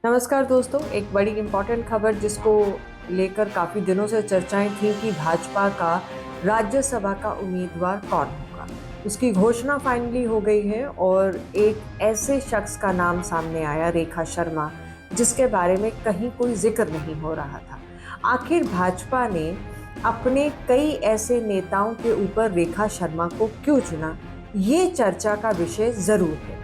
नमस्कार दोस्तों, एक बड़ी इम्पोर्टेंट खबर जिसको लेकर काफ़ी दिनों से चर्चाएं थी कि भाजपा का राज्यसभा का उम्मीदवार कौन होगा। उसकी घोषणा फाइनली हो गई है और एक ऐसे शख्स का नाम सामने आया, रेखा शर्मा, जिसके बारे में कहीं कोई जिक्र नहीं हो रहा था। आखिर भाजपा ने अपने कई ऐसे नेताओं के ऊपर रेखा शर्मा को क्यों चुना, ये चर्चा का विषय जरूर है।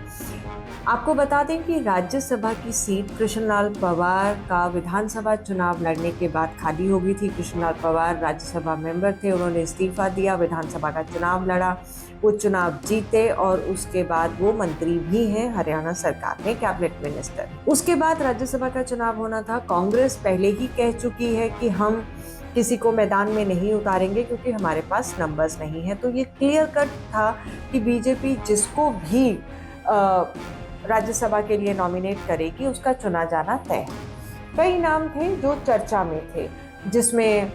आपको बता दें कि राज्यसभा की सीट कृष्णलाल पवार का विधानसभा चुनाव लड़ने के बाद खाली हो गई थी। कृष्णलाल पवार राज्यसभा मेंबर थे, उन्होंने इस्तीफा दिया, विधानसभा का चुनाव लड़ा, वो चुनाव जीते और उसके बाद वो मंत्री भी हैं हरियाणा सरकार में, कैबिनेट मिनिस्टर। उसके बाद राज्यसभा का चुनाव होना था। कांग्रेस पहले ही कह चुकी है कि हम किसी को मैदान में नहीं उतारेंगे क्योंकि हमारे पास नंबर्स नहीं है। तो ये क्लियर कट था कि बीजेपी जिसको भी राज्यसभा के लिए नॉमिनेट करेगी उसका चुना जाना तय। कई नाम थे जो चर्चा में थे, जिसमें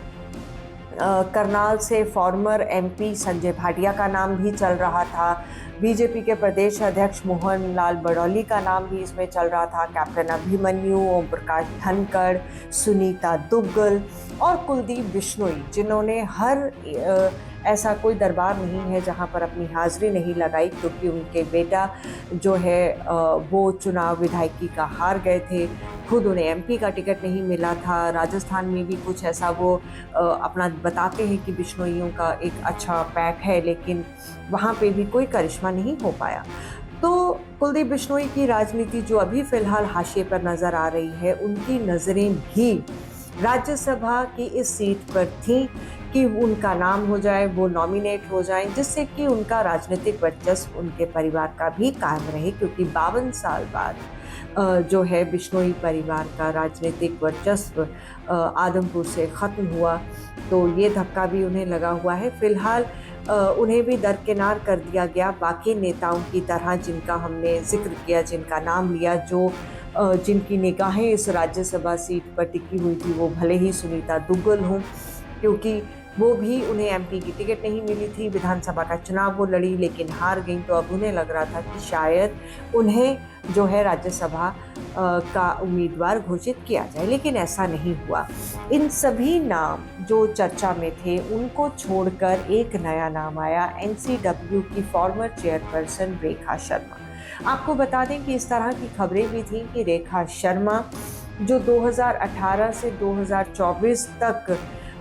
करनाल से फॉर्मर एमपी संजय भाटिया का नाम भी चल रहा था। बीजेपी के प्रदेश अध्यक्ष मोहन लाल बड़ौली का नाम भी इसमें चल रहा था। कैप्टन अभिमन्यु, ओम प्रकाश धनखड़, सुनीता दुग्गल और कुलदीप बिश्नोई, जिन्होंने हर ऐसा कोई दरबार नहीं है जहां पर अपनी हाजिरी नहीं लगाई, क्योंकि उनके बेटा जो है वो चुनाव विधायकी का हार गए थे। खुद उन्हें एमपी का टिकट नहीं मिला था। राजस्थान में भी कुछ ऐसा वो अपना बताते हैं कि बिश्नोइयों का एक अच्छा पैक है, लेकिन वहाँ पे भी कोई करिश्मा नहीं हो पाया। तो कुलदीप बिश्नोई की राजनीति जो अभी फिलहाल हाशिए पर नजर आ रही है, उनकी नजरें भी राज्यसभा की इस सीट पर थी कि उनका नाम हो जाए, वो नॉमिनेट हो जाएं, जिससे कि उनका राजनीतिक वर्चस्व उनके परिवार का भी कायम रहे, क्योंकि 52 साल बाद जो है बिश्नोई परिवार का राजनीतिक वर्चस्व आदमपुर से ख़त्म हुआ। तो ये धक्का भी उन्हें लगा हुआ है। फिलहाल उन्हें भी दरकिनार कर दिया गया, बाकी नेताओं की तरह जिनका हमने जिक्र किया, जिनका नाम लिया, जो जिनकी निगाहें इस राज्यसभा सीट पर टिकी हुई थी, वो भले ही सुनीता दुग्गल हों, क्योंकि वो भी उन्हें एमपी की टिकट नहीं मिली थी। विधानसभा का चुनाव वो लड़ी लेकिन हार गई, तो अब उन्हें लग रहा था कि शायद उन्हें जो है राज्यसभा का उम्मीदवार घोषित किया जाए, लेकिन ऐसा नहीं हुआ। इन सभी नाम जो चर्चा में थे उनको छोड़कर एक नया नाम आया, एनसीडब्ल्यू की फॉर्मर चेयरपर्सन रेखा शर्मा। आपको बता दें कि इस तरह की खबरें भी थी कि रेखा शर्मा जो 2018 से 2024 तक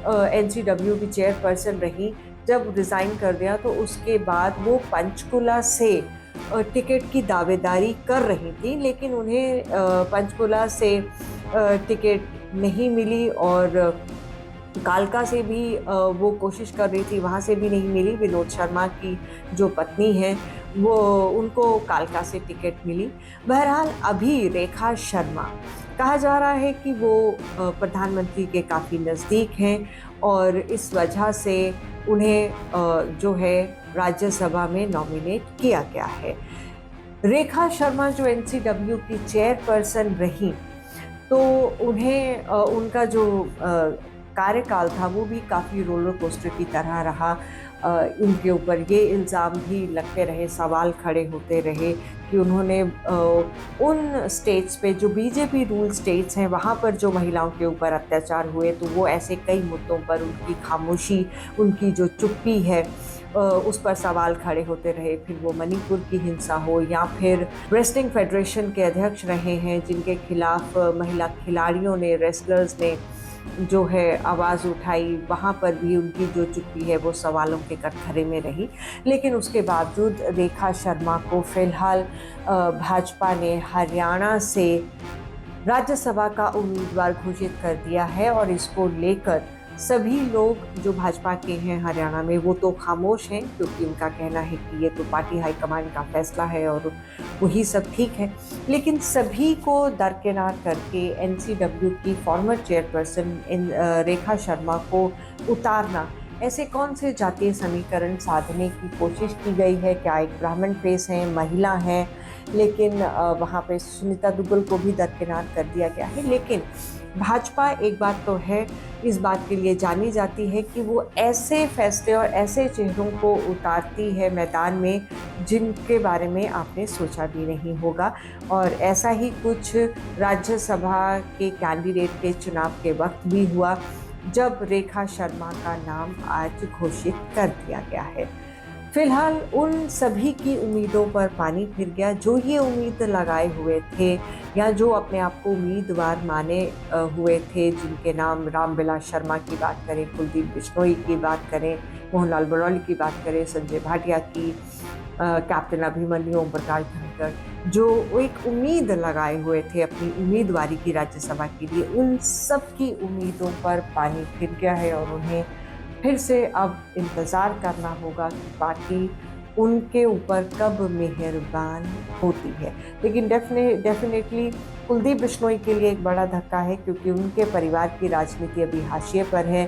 एनसीडब्ल्यू की चेयरपर्सन रही, जब रिज़ाइन कर दिया तो उसके बाद वो पंचकुला से टिकट की दावेदारी कर रही थी, लेकिन उन्हें पंचकुला से टिकट नहीं मिली और कालका से भी वो कोशिश कर रही थी, वहाँ से भी नहीं मिली। विनोद शर्मा की जो पत्नी है वो, उनको कालका से टिकट मिली। बहरहाल अभी रेखा शर्मा कहा जा रहा है कि वो प्रधानमंत्री के काफ़ी नज़दीक हैं और इस वजह से उन्हें जो है राज्यसभा में नॉमिनेट किया गया है। रेखा शर्मा जो एनसीडब्ल्यू की चेयरपर्सन रही, तो उन्हें उनका जो कार्यकाल था वो भी काफ़ी रोलर कोस्टर की तरह रहा। उनके ऊपर ये इल्ज़ाम भी लगते रहे, सवाल खड़े होते रहे कि उन्होंने उन स्टेट्स पे जो बीजेपी रूल स्टेट्स हैं वहाँ पर जो महिलाओं के ऊपर अत्याचार हुए, तो वो ऐसे कई मुद्दों पर उनकी खामोशी, उनकी जो चुप्पी है उस पर सवाल खड़े होते रहे। फिर वो मणिपुर की हिंसा हो या फिर रेसलिंग फेडरेशन के अध्यक्ष रहे हैं, जिनके खिलाफ महिला खिलाड़ियों ने, रेसलर्स ने जो है आवाज़ उठाई, वहाँ पर भी उनकी जो चुप्पी है वो सवालों के कटघरे में रही। लेकिन उसके बावजूद रेखा शर्मा को फिलहाल भाजपा ने हरियाणा से राज्यसभा का उम्मीदवार घोषित कर दिया है और इसको लेकर सभी लोग जो भाजपा के हैं हरियाणा में वो तो खामोश हैं, क्योंकि उनका कहना है कि ये तो पार्टी हाईकमान का फैसला है और वही सब ठीक है। लेकिन सभी को दरकिनार करके एनसीडब्ल्यू की फॉर्मर चेयरपर्सन रेखा शर्मा को उतारना, ऐसे कौन से जातीय समीकरण साधने की कोशिश की गई है? क्या एक ब्राह्मण फेस है, महिला है, लेकिन वहाँ पे सुनीता दुग्गल को भी दरकिनार कर दिया गया है। लेकिन भाजपा एक बात तो है, इस बात के लिए जानी जाती है कि वो ऐसे फैसले और ऐसे चेहरों को उतारती है मैदान में जिनके बारे में आपने सोचा भी नहीं होगा। और ऐसा ही कुछ राज्यसभा के कैंडिडेट के चुनाव के वक्त भी हुआ, जब रेखा शर्मा का नाम आज घोषित कर दिया गया है। फिलहाल उन सभी की उम्मीदों पर पानी फिर गया जो ये उम्मीद लगाए हुए थे या जो अपने आप को उम्मीदवार माने हुए थे, जिनके नाम रामविलास शर्मा की बात करें, कुलदीप बिश्नोई की बात करें, मोहनलाल बरौली की बात करें, संजय भाटिया की, कैप्टन अभिमन्यु, ओम प्रकाश धनखड़, जो एक उम्मीद लगाए हुए थे अपनी उम्मीदवारी की राज्यसभा के लिए, उन सब की उम्मीदों पर पानी फिर गया है और उन्हें फिर से अब इंतज़ार करना होगा कि पार्टी उनके ऊपर कब मेहरबान होती है। लेकिन डेफिनेटली कुलदीप बिश्नोई के लिए एक बड़ा धक्का है, क्योंकि उनके परिवार की राजनीति अभी हाशिए पर है।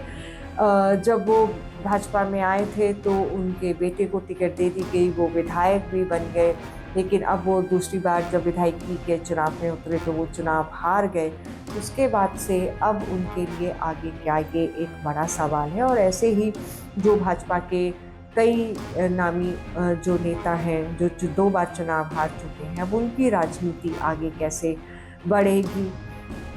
जब वो भाजपा में आए थे तो उनके बेटे को टिकट दे दी गई, वो विधायक भी बन गए, लेकिन अब वो दूसरी बार जब विधायकी के चुनाव में उतरे तो वो चुनाव हार गए। उसके बाद से अब उनके लिए आगे क्या, ये एक बड़ा सवाल है। और ऐसे ही जो भाजपा के कई नामी जो नेता हैं जो 2 बार चुनाव हार चुके हैं, अब उनकी राजनीति आगे कैसे बढ़ेगी,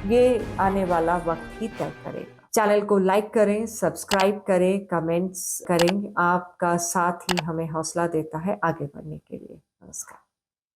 ये आने वाला वक्त ही तय करेगा। चैनल को लाइक करें, सब्सक्राइब करें, कमेंट्स करें। आपका साथ ही हमें हौसला देता है आगे बढ़ने के लिए। नमस्कार।